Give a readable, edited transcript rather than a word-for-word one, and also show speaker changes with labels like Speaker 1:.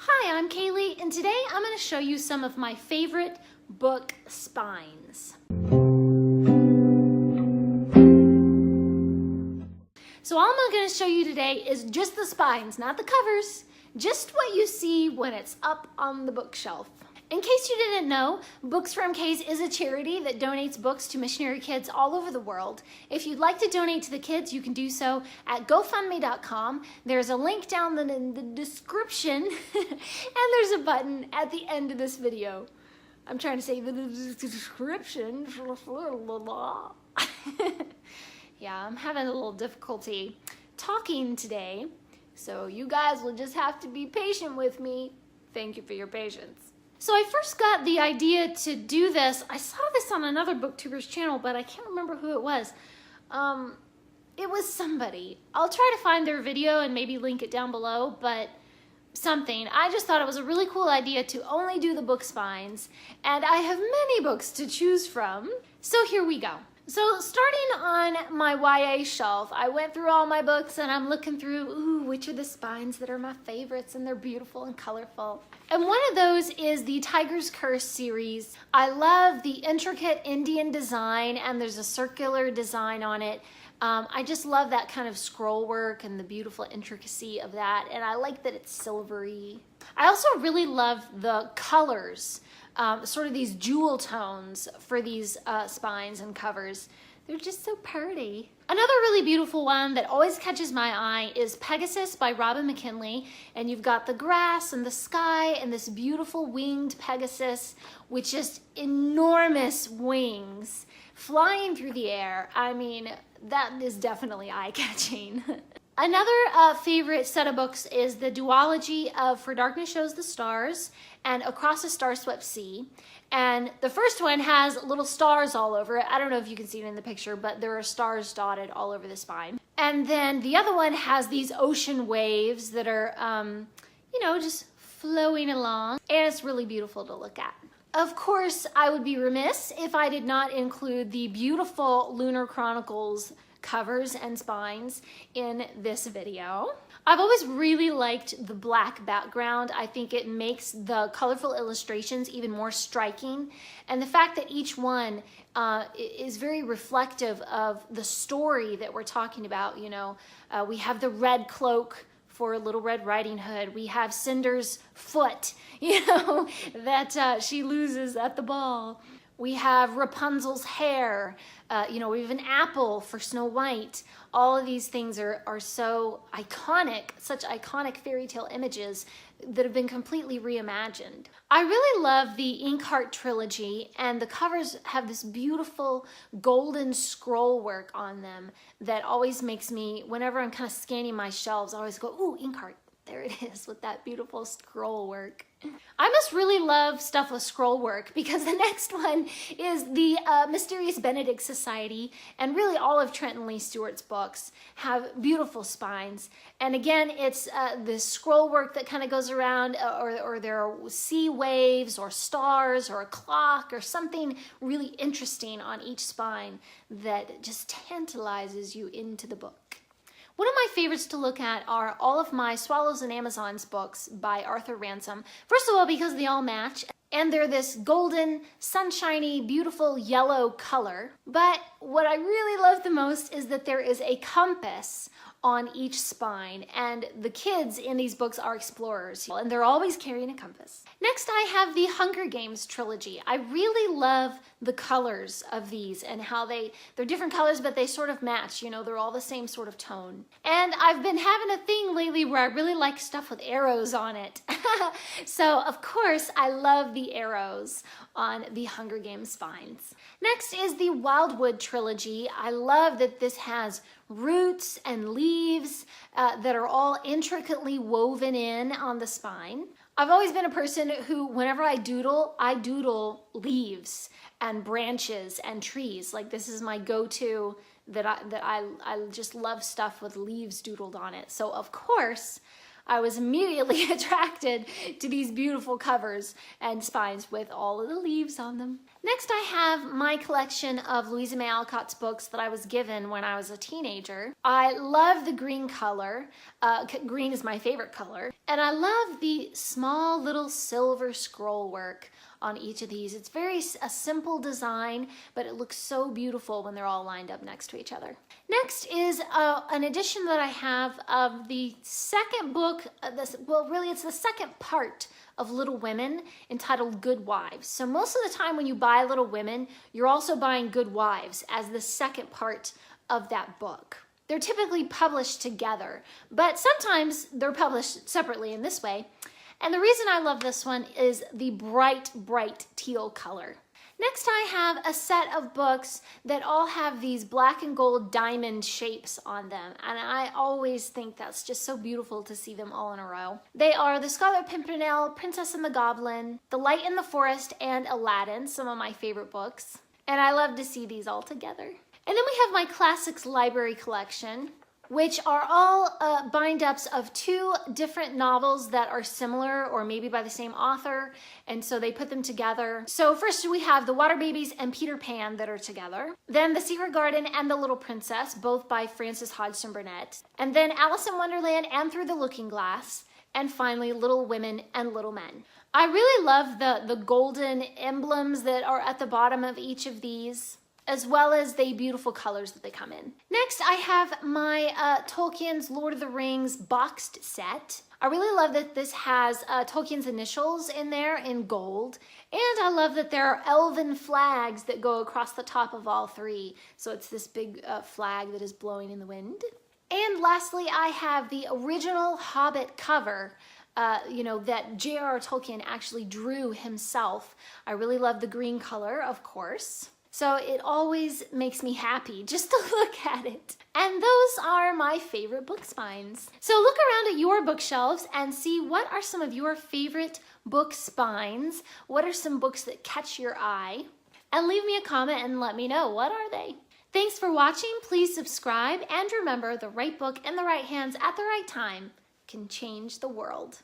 Speaker 1: Hi, I'm Kaylee, and today I'm going to show you some of my favorite book spines. So all I'm going to show you today is just the spines, not the covers, just what you see when it's up on the bookshelf. In case you didn't know, Books for MKs is a charity that donates books to missionary kids all over the world. If you'd like to donate to the kids, you can do so at GoFundMe.com. There's a link down in the description, and there's a button at the end of this video. I'm trying to say the description. Yeah, I'm having a little difficulty talking today, so you guys will just have to be patient with me. Thank you for your patience. So I first got the idea to do this. I saw this on another booktuber's channel, but I can't remember who it was. It was somebody. I'll try to find their video and maybe link it down below, but something. I just thought it was a really cool idea to only do the book spines, and I have many books to choose from. So here we go. So starting on my YA shelf, I went through all my books and I'm looking through, which are the spines that are my favorites, and they're beautiful and colorful. And one of those is the Tiger's Curse series. I love the intricate Indian design, and there's a circular design on it. I just love that kind of scroll work and the beautiful intricacy of that, and I like that it's silvery. I also really love the colors. Sort of these jewel tones for these spines and covers. They're just so pretty. Another really beautiful one that always catches my eye is Pegasus by Robin McKinley. And you've got the grass and the sky and this beautiful winged Pegasus with just enormous wings flying through the air. I mean, that is definitely eye-catching. Another favorite set of books is the duology of For Darkness Shows the Stars and Across a Star-Swept Sea. And the first one has little stars all over it. I don't know if you can see it in the picture, but there are stars dotted all over the spine. And then the other one has these ocean waves that are, just flowing along. And it's really beautiful to look at. Of course, I would be remiss if I did not include the beautiful Lunar Chronicles covers and spines in this video. I've always really liked the black background. I think it makes the colorful illustrations even more striking, and the fact that each one is very reflective of the story that we're talking about. We have the red cloak for Little Red Riding Hood. We have Cinder's foot, that she loses at the ball. We have Rapunzel's hair. We have an apple for Snow White. All of these things are so iconic, such iconic fairy tale images that have been completely reimagined. I really love the Inkheart Trilogy, and the covers have this beautiful golden scroll work on them that always makes me, whenever I'm kind of scanning my shelves, I always go, ooh, Inkheart. There it is with that beautiful scroll work. I must really love stuff with scroll work, because the next one is the Mysterious Benedict Society, and really all of Trenton Lee Stewart's books have beautiful spines. And again, it's this scroll work that kind of goes around, or there are sea waves or stars or a clock or something really interesting on each spine that just tantalizes you into the book. One of my favorites to look at are all of my Swallows and Amazons books by Arthur Ransome. First of all, because they all match, and they're this golden, sunshiny, beautiful yellow color. But what I really love the most is that there is a compass on each spine, and the kids in these books are explorers, and they're always carrying a compass. Next, I have the Hunger Games trilogy. I really love the colors of these and how they're different colors, but they sort of match, they're all the same sort of tone. And I've been having a thing lately where I really like stuff with arrows on it. So, of course, I love the arrows on the Hunger Games spines. Next is the Wildwood Trilogy. I love that this has roots and leaves that are all intricately woven in on the spine. I've always been a person who, whenever I doodle leaves and branches and trees. Like, this is my go-to, that I just love stuff with leaves doodled on it. So of course, I was immediately attracted to these beautiful covers and spines with all of the leaves on them. Next, I have my collection of Louisa Alcott's books that I was given when I was a teenager. I love the green color. Green is my favorite color. And I love the small little silver scroll work on each of these. It's a simple design, but it looks so beautiful when they're all lined up next to each other. Next is an edition that I have of the second book, it's the second part of Little Women, entitled Good Wives. So most of the time when you buy Little Women, you're also buying Good Wives as the second part of that book. They're typically published together, but sometimes they're published separately in this way. And the reason I love this one is the bright, bright teal color. Next, I have a set of books that all have these black and gold diamond shapes on them, and I always think that's just so beautiful to see them all in a row. They are The Scarlet Pimpernel, Princess and the Goblin, The Light in the Forest, and Aladdin, some of my favorite books. And I love to see these all together. And then we have my Classics Library collection, which are all bind-ups of two different novels that are similar or maybe by the same author, and so they put them together. So first we have The Water Babies and Peter Pan that are together. Then The Secret Garden and The Little Princess, both by Frances Hodgson Burnett. And then Alice in Wonderland and Through the Looking Glass. And finally, Little Women and Little Men. I really love the golden emblems that are at the bottom of each of these, as well as the beautiful colors that they come in. Next, I have my Tolkien's Lord of the Rings boxed set. I really love that this has Tolkien's initials in there in gold, and I love that there are elven flags that go across the top of all three. So it's this big flag that is blowing in the wind. And lastly, I have the original Hobbit cover, that J.R.R. Tolkien actually drew himself. I really love the green color, of course. So it always makes me happy just to look at it. And those are my favorite book spines. So look around at your bookshelves and see what are some of your favorite book spines. What are some books that catch your eye? And leave me a comment and let me know, what are they? Thanks for watching. Please subscribe, and remember, the right book in the right hands at the right time can change the world.